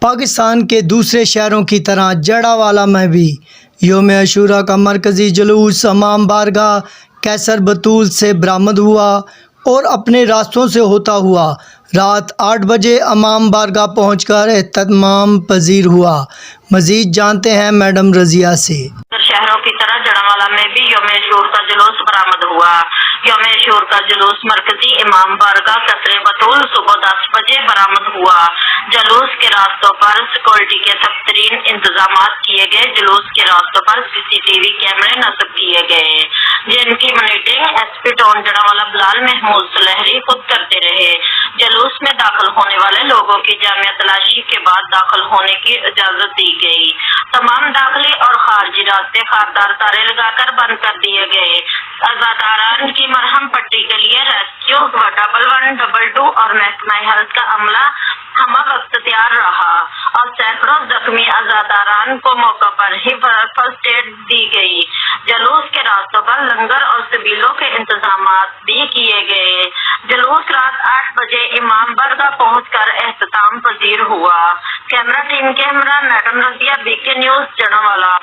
پاکستان کے دوسرے شہروں کی طرح جڑاوالا میں بھی یوم عاشوراء کا مرکزی جلوس امام بارگاہ قیصر بطول سے برآمد ہوا اور اپنے راستوں سے ہوتا ہوا رات 8 بجے امام بارگاہ پہنچ کر اہتمام پذیر ہوا۔ مزید جانتے ہیں میڈم رضیہ سے۔ شہروں کی طرح جڑاوالا میں بھی یوم عاشور کا جلوس برآمد ہوا۔ یوم عاشور کا جلوس مرکزی امام بارگاہ قیصر بطول صبح 10 بجے برآمد ہوا۔ جلوس کے راستوں پر سیکورٹی کے سخت ترین انتظامات کیے گئے۔ جلوس کے راستوں پر CCTV کیمرے نصب کیے گئے جن کی مانیٹرنگ SP ٹاؤن جڑاوالا بلال محمود سلیحری خود کرتے رہے۔ جلوس میں داخل ہونے والے لوگوں کی جامع تلاشی کے بعد داخل ہونے کی اجازت دی گئی۔ تمام داخلی اور خارجی راستے خاردار تارے لگا کر بند کر دیے گئے۔ عزاداران کی مرہم پٹی کے لیے ریسکیو 112 اور محکمہ ہیلتھ کا عملہ ہمہ وقت تیار رہا اور سینکڑوں زخمی عزاداران کو موقع پر ہی فرسٹ ایڈ دی گئی۔ جلوس کے راستوں پر لنگر اور سبیلوں کے انتظامات بھی کیے گئے۔ جلوس رات 8 بجے امام بارگاہ پہنچ کر اختتام پذیر ہوا۔ Camera team camera madam Razia BK news جڑاوالا۔